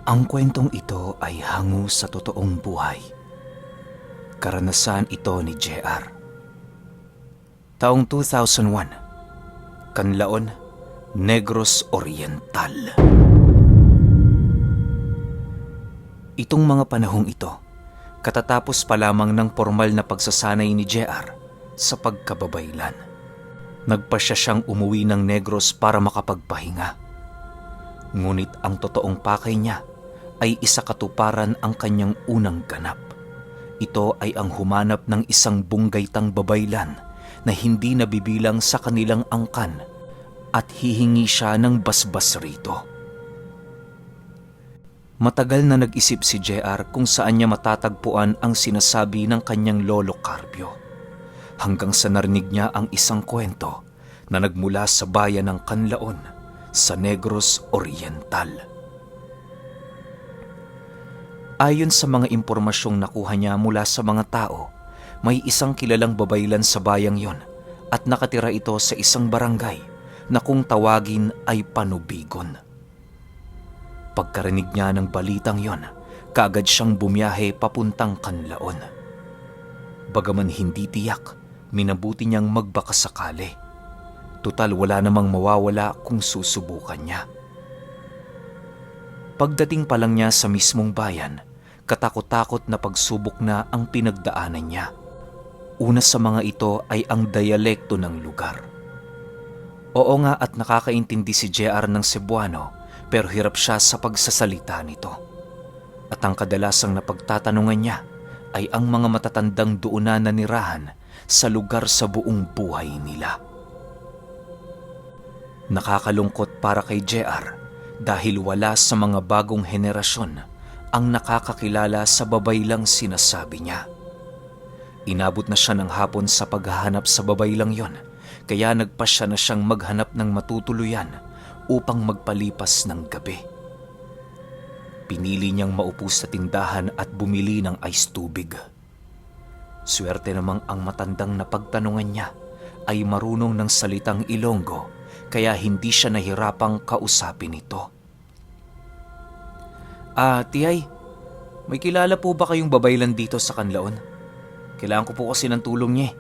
Ang kwentong ito ay hango sa totoong buhay. Karanasan ito ni JR. Taong 2001, Canlaon, Negros Oriental. Itong mga panahong ito, katatapos pa lamang ng formal na pagsasanay ni JR sa pagkababaylan. Nagpasya siyang umuwi ng Negros para makapagpahinga. Ngunit ang totoong pakay niya ay isa katuparan ang kanyang unang ganap. Ito ay ang humanap ng isang bunggaytang babaylan na hindi nabibilang sa kanilang angkan at hihingi siya ng basbas rito. Matagal na nag-isip si JR kung saan niya matatagpuan ang sinasabi ng kanyang lolo Carpio, hanggang sa narinig niya ang isang kwento na nagmula sa bayan ng Canlaon sa Negros Oriental. Ayon sa mga impormasyong nakuha niya mula sa mga tao, may isang kilalang babaylan sa bayang yon at nakatira ito sa isang barangay na kung tawagin ay Panubigon. Pagkarinig niya ng balitang yon, kaagad siyang bumiyahe papuntang Canlaon. Bagaman hindi tiyak, minabuti niyang magbakasakali. Tutal wala namang mawawala kung susubukan niya. Pagdating pa lang niya sa mismong bayan, katakot-takot na pagsubok na ang pinagdaanan niya. Una sa mga ito ay ang dialekto ng lugar. Oo nga at nakakaintindi si JR ng Cebuano, pero hirap siya sa pagsasalita nito. At ang kadalasang napagtatanungan niya ay ang mga matatandang doon na nanirahan sa lugar sa buong buhay nila. Nakakalungkot para kay JR dahil wala sa mga bagong henerasyon ang nakakakilala sa babaylang sinasabi niya. Inabot na siya ng hapon sa paghahanap sa babaylang yon, kaya nagpasya na siyang maghanap ng matutuluyan upang magpalipas ng gabi. Pinili niyang maupo sa tindahan at bumili ng ice tubig. Swerte namang ang matandang napagtanungan niya ay marunong ng salitang Ilonggo, kaya hindi siya nahirapang kausapin ito. Tiyay, may kilala po ba kayong babaylan dito sa Canlaon? Kailangan ko po kasi ng tulong niya.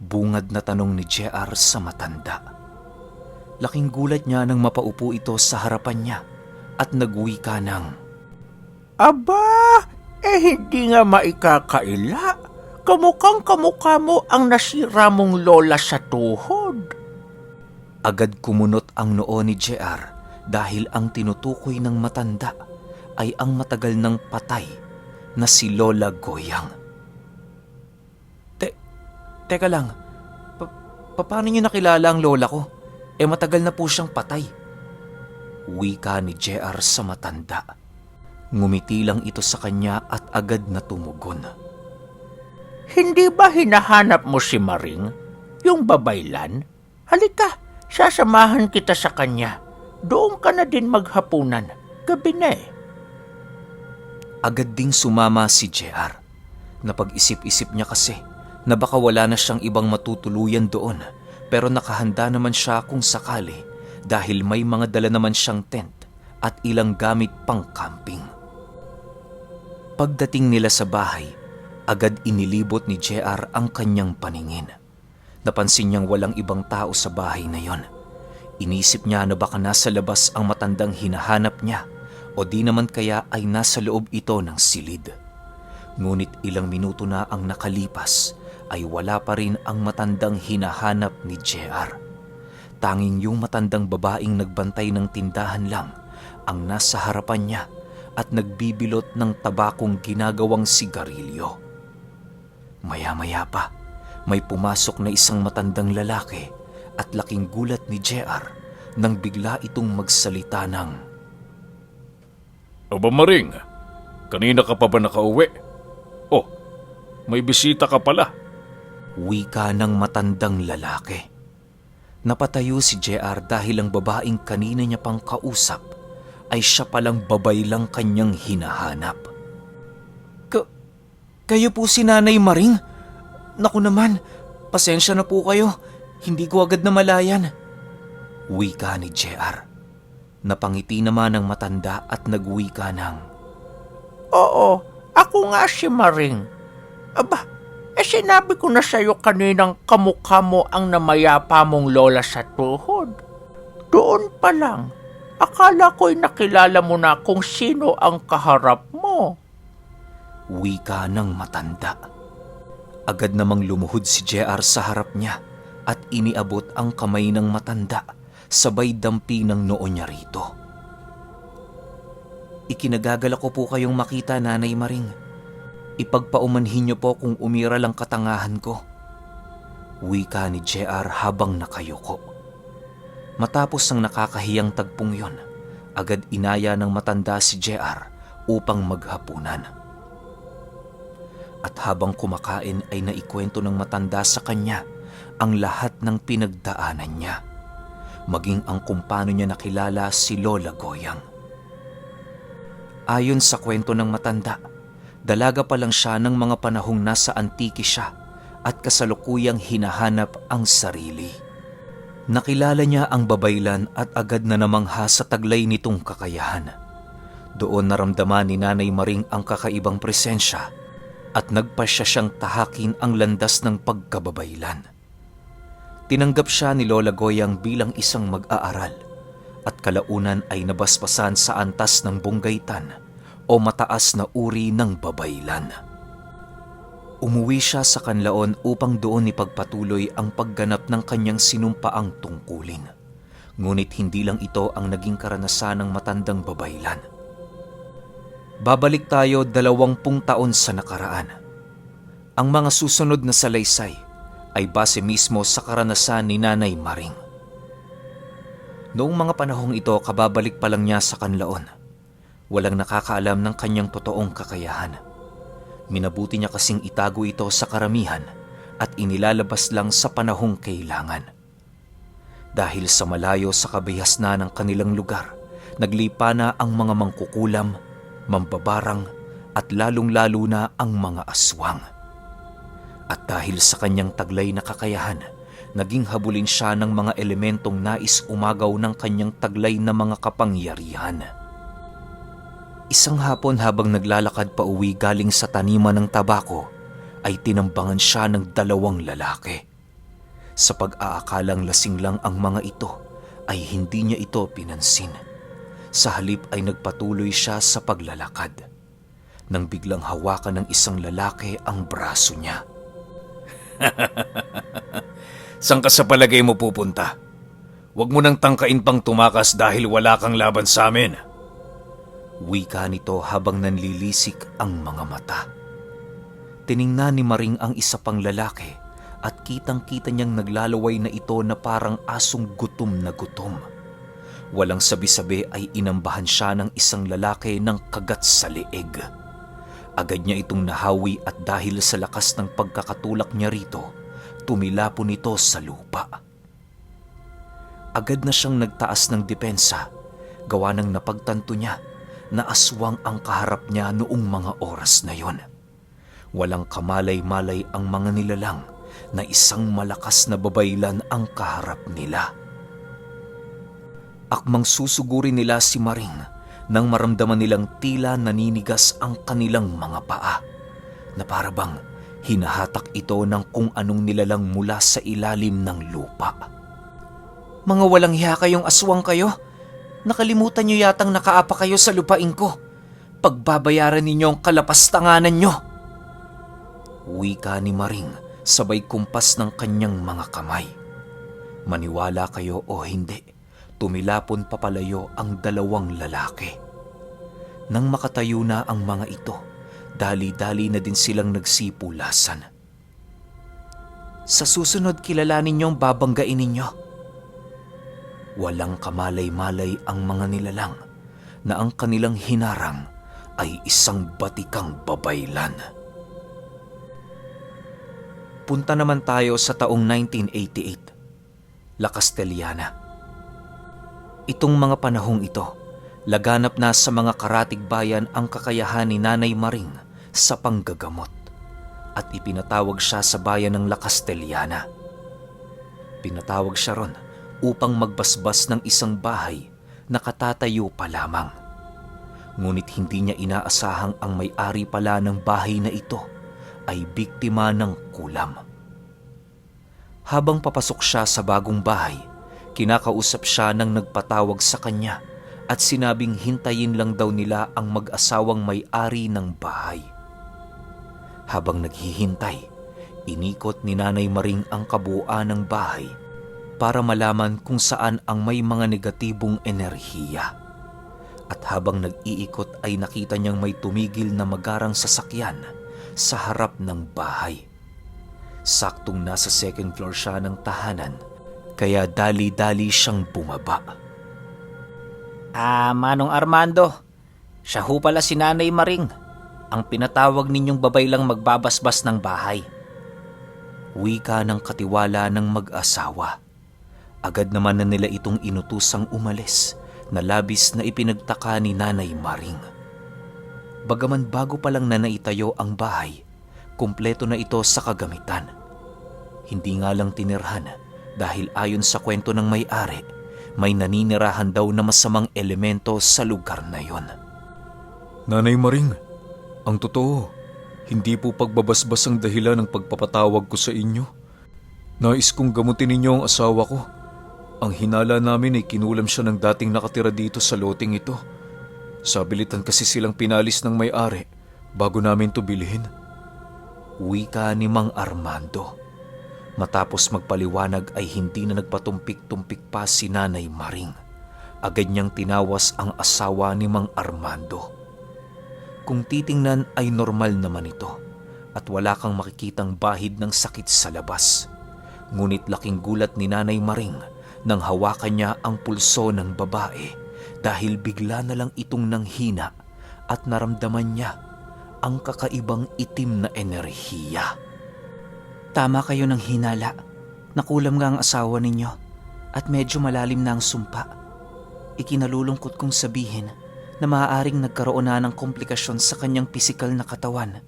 Bungad na tanong ni JR sa matanda. Laking gulat niya nang mapaupo ito sa harapan niya at nagwika ng, Aba, hindi nga maikakaila. Kamukhang kamukha mo ang nasira mong lola sa tuhod. Agad kumunot ang noo ni JR dahil ang tinutukoy ng matanda ay ang matagal ng patay na si Lola Goyang. Teka lang, paano niyo nakilala ang lola ko? Matagal na po siyang patay. Wika ni JR sa matanda. Ngumiti lang ito sa kanya at agad na tumugon. Hindi ba hinahanap mo si Maring, yung babaylan? Halika, sasamahan kita sa kanya. Doon ka na din maghapunan. Gabi na eh. Agad ding sumama si JR. Napag-isip-isip niya kasi na baka wala na siyang ibang matutuluyan doon, pero nakahanda naman siya kung sakali dahil may mga dala naman siyang tent at ilang gamit pang camping. Pagdating nila sa bahay, agad inilibot ni JR ang kanyang paningin. Napansin niyang walang ibang tao sa bahay na yon. Inisip niya na baka nasa labas ang matandang hinahanap niya o di naman kaya ay nasa loob ito ng silid. Ngunit ilang minuto na ang nakalipas ay wala pa rin ang matandang hinahanap ni JR. Tanging yung matandang babaeng nagbantay ng tindahan lang ang nasa harapan niya at nagbibilot ng tabakong ginagawang sigarilyo. Maya-maya pa, may pumasok na isang matandang lalaki at laking gulat ni JR nang bigla itong magsalita ng, Aba Maring, kanina ka pa ba nakauwi? Oh, may bisita ka pala. wika ng matandang lalaki. Napatayo si JR dahil ang babaeng kanina niya pang kausap ay siya palang babaylang kanyang hinahanap. Kayo po si Nanay Maring? Naku naman, pasensya na po kayo. Hindi ko agad namalayan. Wika ni JR. Napangiti naman ang matanda at nagwika ng, Oo, ako nga si Maring. Aba, sinabi ko na sa'yo kaninang kamukha mo ang namayapa mong lola sa tuhod. Doon pa lang, akala ko'y nakilala mo na kung sino ang kaharap mo. wika ng matanda. Agad namang lumuhod si JR sa harap niya at iniabot ang kamay ng matanda sabay dampi ng noo niya rito. Ikinagagala ko po kayong makita, Nanay Maring. Ipagpaumanhin niyo po kung umiral ang katangahan ko. Wika ni JR habang nakayuko. Matapos ang nakakahiyang tagpong yon, agad inaya ng matanda si JR upang maghapunan. At habang kumakain ay naikwento ng matanda sa kanya ang lahat ng pinagdaanan niya, maging ang kung paano niya nakilala si Lola Goyang. Ayon sa kwento ng matanda, dalaga pa lang siya ng mga panahong nasa Antique siya at kasalukuyang hinahanap ang sarili. Nakilala niya ang babaylan at agad na namangha sa taglay nitong kakayahan. Doon naramdaman ni Nanay Maring ang kakaibang presensya at nagpasya siyang tahakin ang landas ng pagkababaylan. Tinanggap siya ni Lola Goyang bilang isang mag-aaral at kalaunan ay nabasbasan sa antas ng bunggaytan o mataas na uri ng babaylan. Umuwi siya sa Kanlaon upang doon ipagpatuloy ang pagganap ng kanyang sinumpaang tungkulin. Ngunit hindi lang ito ang naging karanasan ng matandang babaylan. Babalik tayo 20 taon sa nakaraan. Ang mga susunod na salaysay ay base mismo sa karanasan ni Nanay Maring. Noong mga panahong ito, kababalik pa lang niya sa Kanlaon. Walang nakakaalam ng kanyang totoong kakayahan. Minabuti niya kasing itago ito sa karamihan at inilalabas lang sa panahong kailangan. Dahil sa malayo sa kabihasnan ng kanilang lugar, naglipa na ang mga mangkukulam, mambabarang at lalong-lalo na ang mga aswang. At dahil sa kanyang taglay na kakayahan, naging habulin siya ng mga elementong nais umagaw ng kanyang taglay na mga kapangyarihan. Isang hapon habang naglalakad pa uwi galing sa taniman ng tabako, ay tinambangan siya ng 2 lalaki. Sa pag-aakalang lasing lang ang mga ito, ay hindi niya ito pinansin. Sa halip ay nagpatuloy siya sa paglalakad. Nang biglang hawakan ng isang lalaki ang braso niya. Saan ka sa palagay mo pupunta? Huwag mo nang tangkain pang tumakas dahil wala kang laban sa amin. Wika nito habang nanlilisik ang mga mata. Tiningnan ni Maring ang isa pang lalaki at kitang-kita niyang naglalaway na ito na parang asong gutom na gutom. Walang sabi-sabi ay inambahan siya ng isang lalaki ng kagat sa leeg. Agad niya itong nahawi at dahil sa lakas ng pagkakatulak niya rito, tumilapon ito sa lupa. Agad na siyang nagtaas ng depensa, gawa ng napagtanto niya na aswang ang kaharap niya noong mga oras na yon. Walang kamalay-malay ang mga nilalang na isang malakas na babaylan ang kaharap nila. Akmang susugurin nila si Maring nang maramdaman nilang tila naninigas ang kanilang mga paa, na parabang hinahatak ito ng kung anong nilalang mula sa ilalim ng lupa. Mga walang hiya kayong aswang kayo! Nakalimutan niyo yatang nakaapa kayo sa lupain ko. Pagbabayaran ninyo ang kalapastanganan niyo! Wika ni Maring sabay kumpas ng kanyang mga kamay. Maniwala kayo o hindi, tumilapon papalayo ang 2 lalaki. Nang makatayo na ang mga ito, dali-dali na din silang nagsipulasan. Sa susunod, kilalanin niyong babanggain ninyo. Walang kamalay-malay ang mga nilalang na ang kanilang hinarang ay isang batikang babaylan. Punta naman tayo sa taong 1988, La Castellana. Itong mga panahong ito, laganap na sa mga karatig bayan ang kakayahan ni Nanay Maring sa panggagamot at ipinatawag siya sa bayan ng La Castellana. Pinatawag siya ron upang magbasbas ng isang bahay nakatatayo pa lamang. Ngunit hindi niya inaasahang ang may-ari pala ng bahay na ito ay biktima ng kulam. Habang papasok siya sa bagong bahay, kinakausap siya ng nagpatawag sa kanya at sinabing hintayin lang daw nila ang mag-asawang may-ari ng bahay. Habang naghihintay, inikot ni Nanay Maring ang kabuuan ng bahay para malaman kung saan ang may mga negatibong enerhiya. At habang nag-iikot ay nakita niyang may tumigil na magarang sasakyan sa harap ng bahay. Saktong nasa second floor siya ng tahanan, kaya dali-dali siyang bumaba. Manong Armando, siya ho pala si Nanay Maring, ang pinatawag ninyong babay lang magbabasbas ng bahay. Wika ng katiwala ng mag-asawa. Agad naman na nila itong inutusang umalis na labis na ipinagtaka ni Nanay Maring. Bagaman bago pa lang na naitayo ang bahay, kumpleto na ito sa kagamitan. Hindi nga lang tinirhan dahil ayon sa kwento ng may-ari, may naninirahan daw na masamang elemento sa lugar na yon. Nanay Maring, ang totoo, hindi po pagbabasbas ang dahilan ng pagpapatawag ko sa inyo. Nais kong gamutin ninyo ang asawa ko. Ang hinala namin ay kinulam siya ng dating nakatira dito sa loting ito. Sabilitan kasi silang pinalis ng may-ari bago namin to bilhin. Wika ni Mang Armando. Matapos magpaliwanag ay hindi na nagpatumpik-tumpik pa si Nanay Maring. Agad niyang tinawas ang asawa ni Mang Armando. Kung titingnan ay normal naman ito at wala kang makikitang bahid ng sakit sa labas. Ngunit laking gulat ni Nanay Maring nang hawakan niya ang pulso ng babae dahil bigla na lang itong nanghina at naramdaman niya ang kakaibang itim na enerhiya. Tama kayo ng hinala. Nakulam nga ang asawa ninyo at medyo malalim na ang sumpa. Ikinalulungkot kong sabihin na maaaring nagkaroon na ng komplikasyon sa kanyang pisikal na katawan,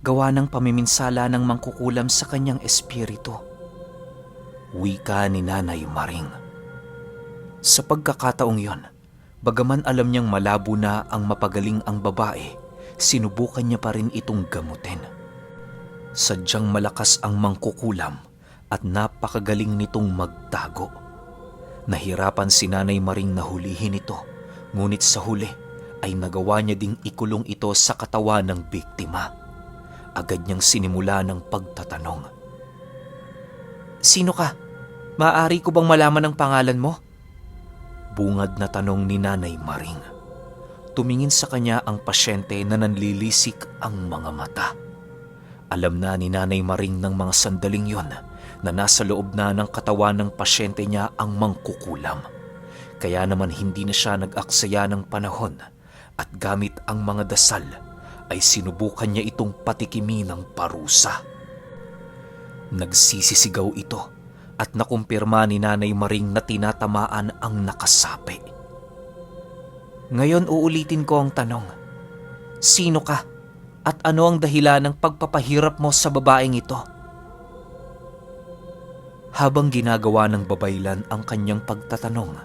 gawa ng pamiminsala ng mangkukulam sa kanyang espiritu. Wika ni Nanay Maring. Sa pagkakataong yon, bagaman alam niyang malabo na ang mapagaling ang babae, sinubukan niya pa rin itong gamutin. Sadyang malakas ang mangkukulam at napakagaling nitong magtago. Nahirapan si Nanay Maring na hulihin ito, ngunit sa huli ay nagawa niya ding ikulong ito sa katawan ng biktima. Agad niyang sinimula ng pagtatanong. Sino ka? Maaari ko bang malaman ang pangalan mo? Bungad na tanong ni Nanay Maring. Tumingin sa kanya ang pasyente na nanlilisik ang mga mata. Alam na ni Nanay Maring ng mga sandaling yon na nasa loob na ng katawan ng pasyente niya ang mangkukulam. Kaya naman hindi na siya nag-aksaya ng panahon at gamit ang mga dasal ay sinubukan niya itong patikimin ng parusa. Nagsisisigaw ito at nakumpirma ni Nanay Maring na tinatamaan ang nakasapi. Ngayon uulitin ko ang tanong. Sino ka? At ano ang dahilan ng pagpapahirap mo sa babaeng ito? Habang ginagawa ng babaylan ang kanyang pagtatanong,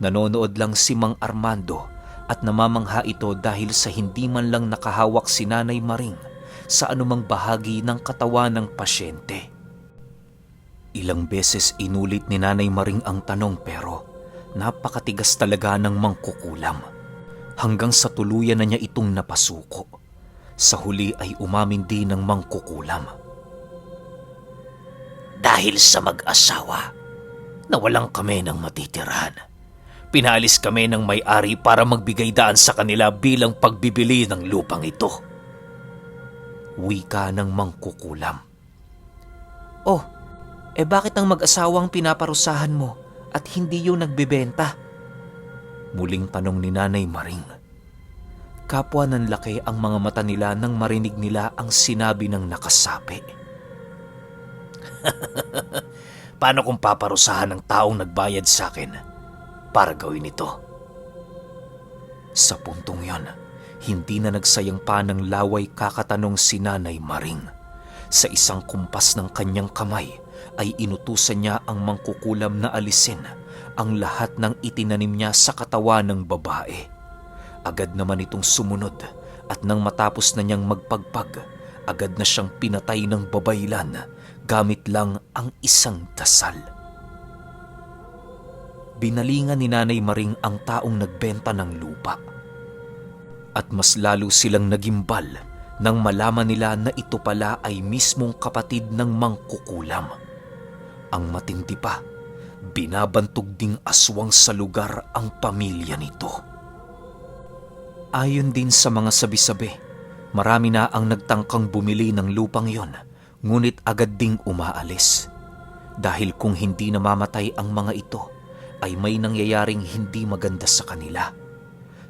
nanonood lang si Mang Armando at namamangha ito dahil sa hindi man lang nakahawak si Nanay Maring sa anumang bahagi ng katawan ng pasyente. Ilang beses inulit ni Nanay Maring ang tanong pero napakatigas talaga ng mangkukulam. Hanggang sa tuluyan na niya itong napasuko. Sa huli ay umamin din ng mangkukulam. Dahil sa mag-asawa, nawalan kami ng matitirahan. Pinalis kami ng may-ari para magbigay daan sa kanila bilang pagbibili ng lupang ito. Wika ng mangkukulam. Oh, bakit ang mag-asawang pinaparusahan mo at hindi yung nagbebenta? Muling tanong ni Nanay Maring. Kapwa ng laki ang mga mata nila nang marinig nila ang sinabi ng nakasapi. Paano kung paparusahan ng taong nagbayad sa akin para gawin ito? Sa puntong yon, hindi na nagsayang pa ng laway kakatanong si Nanay Maring. Sa isang kumpas ng kanyang kamay ay inutusan niya ang mangkukulam na alisin ang lahat ng itinanim niya sa katawan ng babae. Agad naman itong sumunod at nang matapos na niyang magpagpag, agad na siyang pinatay ng babaylan gamit lang ang isang dasal. Binalingan ni Nanay Maring ang taong nagbenta ng lupa. At mas lalo silang nagimbal nang malaman nila na ito pala ay mismong kapatid ng mangkukulam. Ang matindi pa, binabantog ding aswang sa lugar ang pamilya nito. Ayon din sa mga sabi-sabi, marami na ang nagtangkang bumili ng lupang yon, ngunit agad ding umaalis. Dahil kung hindi namamatay ang mga ito, ay may nangyayaring hindi maganda sa kanila.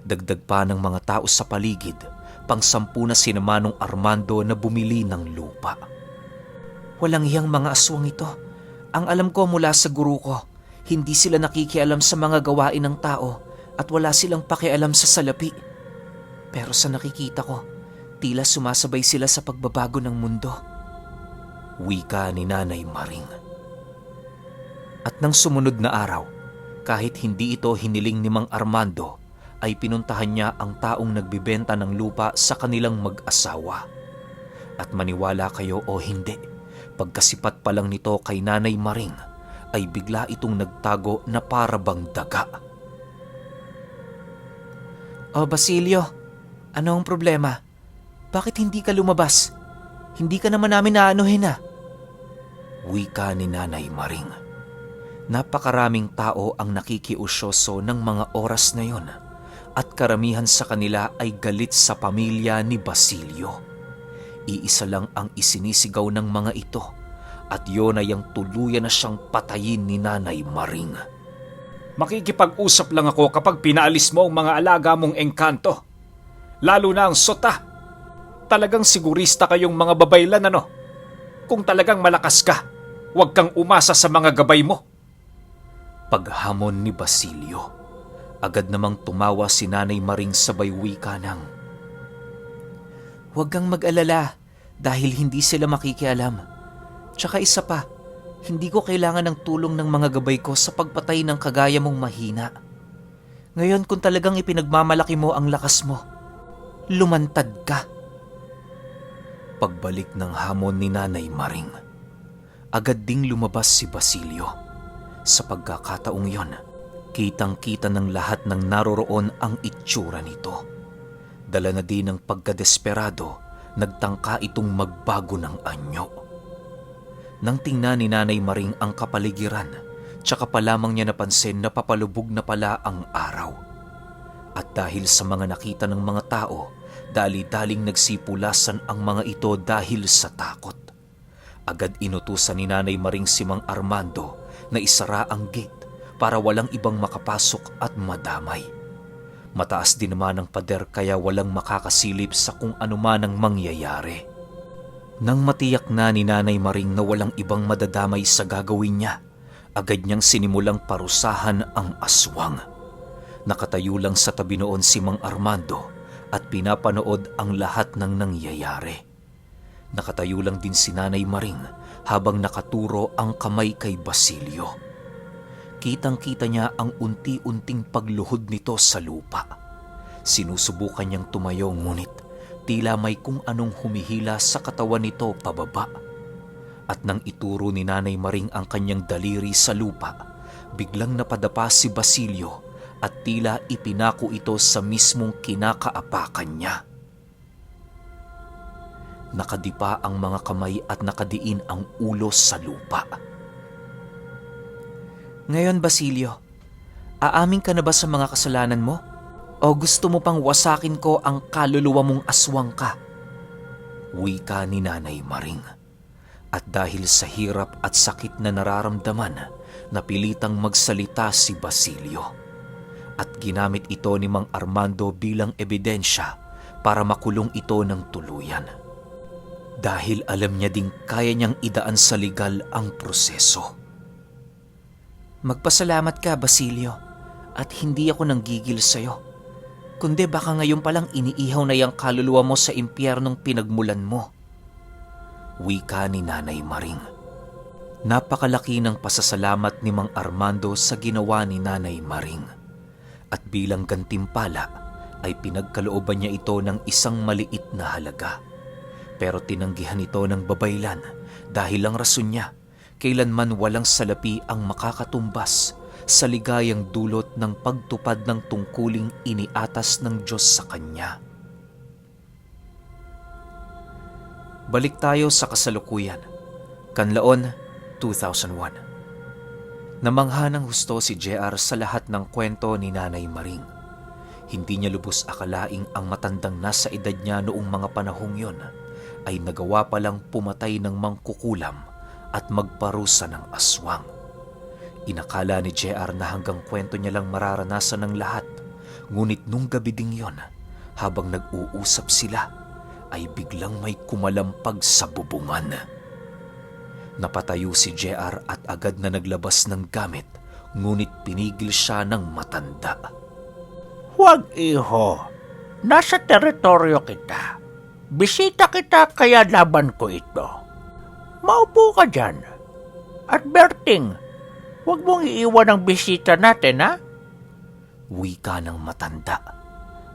Dagdag pa ng mga tao sa paligid, pang-10 na si Manong Armando na bumili ng lupa. Walang hiyang mga aswang ito. Ang alam ko mula sa guru ko, hindi sila nakikialam sa mga gawain ng tao at wala silang pakialam sa salapi. Pero sa nakikita ko, tila sumasabay sila sa pagbabago ng mundo. Wika ni Nanay Maring. At nang sumunod na araw, kahit hindi ito hiniling ni Mang Armando, ay pinuntahan niya ang taong nagbibenta ng lupa sa kanilang mag-asawa. At maniwala kayo o hindi, pagkasipat pa lang nito kay Nanay Maring, ay bigla itong nagtago na para bang daga. O Basilio, ano ang problema? Bakit hindi ka lumabas? Hindi ka naman namin aanuhin ah. Wika ni Nanay Maring. Napakaraming tao ang nakikiusyoso ng mga oras na yon at karamihan sa kanila ay galit sa pamilya ni Basilio. Iisa lang ang isinisigaw ng mga ito at yon ay ang tuluyan na siyang patayin ni Nanay Maring. Makikipag-usap lang ako kapag pinaalis mo ang mga alaga mong engkanto. Lalo na ang sota. Talagang sigurista kayong mga babaylan ano? Kung talagang malakas ka, huwag kang umasa sa mga gabay mo. Paghamon ni Basilio, agad namang tumawa si Nanay Maring sabay wika ng, Huwag kang mag-alala dahil hindi sila makikialam. Tsaka isa pa, hindi ko kailangan ng tulong ng mga gabay ko sa pagpatay ng kagaya mong mahina. Ngayon kung talagang ipinagmamalaki mo ang lakas mo, lumantad ka. Pagbalik ng hamon ni Nanay Maring, agad ding lumabas si Basilio. Sa pagkakataong yon, kitang-kita ng lahat ng naroroon ang itsura nito. Dala na din ng pagkadesperado, nagtangka itong magbago ng anyo. Nang tingnan ni Nanay Maring ang kapaligiran, tsaka pa lamang niya napansin na papalubog na pala ang araw. At dahil sa mga nakita ng mga tao, dali-daling nagsipulasan ang mga ito dahil sa takot. Agad inutusan ni Nanay Maring si Mang Armando na isara ang gate para walang ibang makapasok at madamay. Mataas din naman ang pader kaya walang makakasilip sa kung ano man ang mangyayari. Nang matiyak na ni Nanay Maring na walang ibang madadamay sa gagawin niya, agad niyang sinimulang parusahan ang aswang. Nakatayo lang sa tabi noon si Mang Armando at pinapanood ang lahat ng nangyayari. Nakatayo lang din si Nanay Maring habang nakaturo ang kamay kay Basilio. Kitang-kita niya ang unti-unting pagluhod nito sa lupa. Sinusubukan niyang tumayo ngunit tila may kung anong humihila sa katawan nito pababa. At nang ituro ni Nanay Maring ang kanyang daliri sa lupa, biglang napadapa si Basilio at tila ipinako ito sa mismong kinakaapakan niya. Nakadipa ang mga kamay at nakadiin ang ulo sa lupa. Ngayon Basilio, aamin ka na ba sa mga kasalanan mo? O gusto mo pang wasakin ko ang kaluluwa mong aswang ka? Wika ni Nanay Maring. At dahil sa hirap at sakit na nararamdaman, napilitang magsalita si Basilio. At ginamit ito ni Mang Armando bilang ebidensya para makulong ito ng tuluyan. Dahil alam niya ding kaya niyang idaan sa legal ang proseso. Magpasalamat ka, Basilio, at hindi ako nanggigil sa'yo. Kundi baka ngayon palang iniihaw na yung kaluluwa mo sa impyernong pinagmulan mo. Wika ni Nanay Maring. Napakalaki ng pasasalamat ni Mang Armando sa ginawa ni Nanay Maring. At bilang gantimpala ay pinagkalooban niya ito ng isang maliit na halaga. Pero tinanggihan ito ng babaylan dahil ang rason niya, kailanman walang salapi ang makakatumbas sa ligayang dulot ng pagtupad ng tungkuling iniatas ng Diyos sa kanya. Balik tayo sa kasalukuyan. Kanlaon, 2001. Namangha ng husto si JR sa lahat ng kwento ni Nanay Maring. Hindi niya lubos akalaing ang matandang nasa edad niya noong mga panahong yon ay nagawa palang pumatay ng mangkukulam at magparusa ng aswang. Inakala ni JR na hanggang kwento niya lang mararanasan ng lahat, ngunit nung gabi ding yon, habang nag-uusap sila, ay biglang may kumalampag sa bubungan. Napatayo si JR at agad na naglabas ng gamit, ngunit pinigil siya ng matanda. Huwag, iho. Nasa teritoryo kita. Bisita kita kaya laban ko ito. Maupo ka dyan. At Berting, huwag mong iiwan ang bisita natin, ha? Wika ng matanda.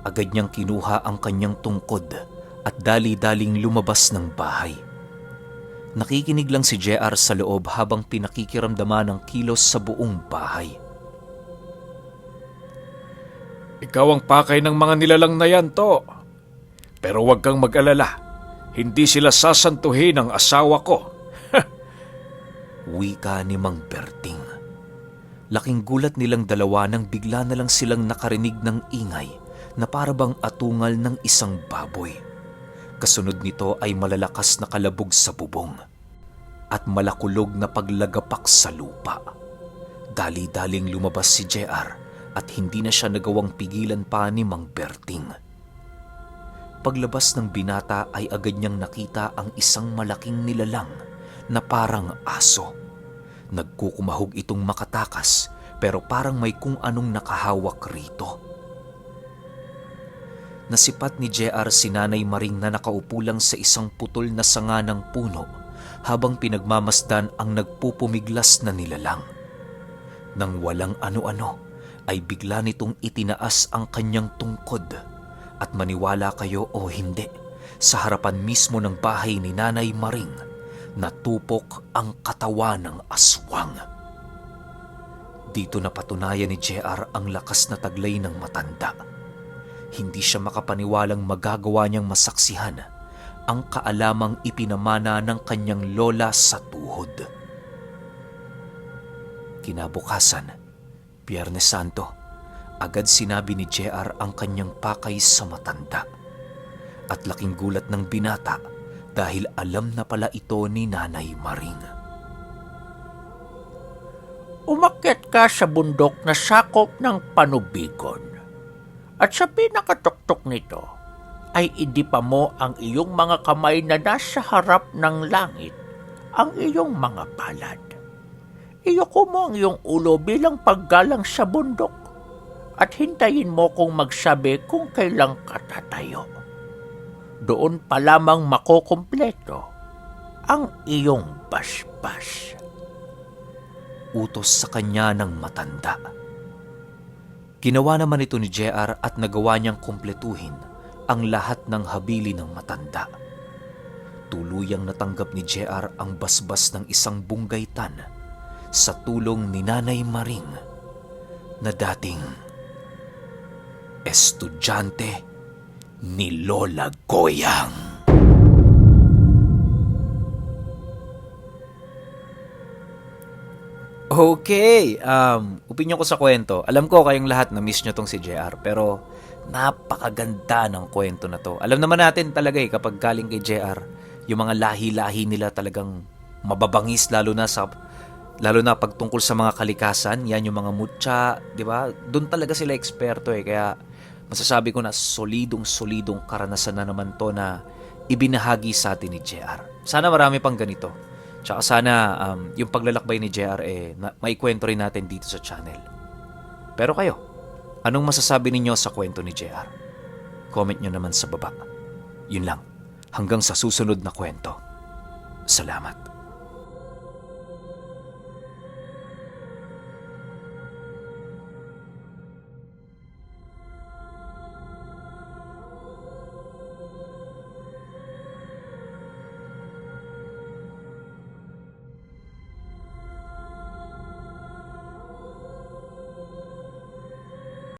Agad niyang kinuha ang kanyang tungkod at dali-daling lumabas ng bahay. Nakikinig lang si JR sa loob habang pinakikiramdaman ng kilos sa buong bahay. Ikaw ang pakay ng mga nilalang na yan, to. Pero huwag kang mag-alala. Hindi sila sasantuhin ng asawa ko. Wika ni Mang Berting. Laking gulat nilang dalawa nang bigla na lang silang nakarinig ng ingay na parabang atungal ng isang baboy. Kasunod nito ay malalakas na kalabog sa bubong at malakulog na paglagapak sa lupa. Dali-daling lumabas si JR at hindi na siya nagawang pigilan pa ni Mang Berting. Paglabas ng binata ay agad niyang nakita ang isang malaking nilalang na parang aso. Nagkukumahog itong makatakas pero parang may kung anong nakahawak rito. Nasipat ni JR si Nanay Maring na nakaupo lang sa isang putol na sanga ng puno habang pinagmamasdan ang nagpupumiglas na nilalang. Nang walang ano-ano ay bigla nitong itinaas ang kanyang tungkod at maniwala kayo o hindi, sa harapan mismo ng bahay ni Nanay Maring natupok ang katawan ng aswang. Dito napatunayan ni JR ang lakas na taglay ng matanda. Hindi siya makapaniwalang magagawa niyang masaksihan ang kaalamang ipinamana ng kanyang lola sa tuhod. Kinabukasan, Biyernes Santo, agad sinabi ni JR ang kanyang pakay sa matanda. At laking gulat ng binata dahil alam na pala ito ni Nanay Maring. Umakyat ka sa bundok na sakop ng panubigon. At sa pinakatuktok nito ay idipa mo ang iyong mga kamay na nasa harap ng langit, ang iyong mga palad. Iyuko mo ang iyong ulo bilang paggalang sa bundok at hintayin mo kung magsabi kung kailang katatayo. Doon pa lamang makukumpleto ang iyong basbas. Utos sa kanya ng matanda. Ginawa naman ito ni JR at nagawa niyang kumpletuhin ang lahat ng habili ng matanda. Tuluyang natanggap ni JR ang basbas ng isang bunggaytan sa tulong ni Nanay Maring na dating estudyante ni Lola Goyang. Okay, opinion ko sa kwento. Alam ko kayong lahat na miss nyo tong si JR, pero napakaganda ng kwento na to. Alam naman natin talaga kapag galing kay JR, yung mga lahi-lahi nila talagang mababangis lalo na pag tungkol sa mga kalikasan, yan yung mga mutya, di ba? Doon talaga sila eksperto kaya masasabi ko na solidong karanasan na naman to na ibinahagi sa atin ni JR. Sana marami pang ganito. Tsaka sana yung paglalakbay ni JR maikwento rin natin dito sa channel. Pero kayo, anong masasabi ninyo sa kwento ni JR? Comment nyo naman sa baba. Yun lang. Hanggang sa susunod na kwento. Salamat.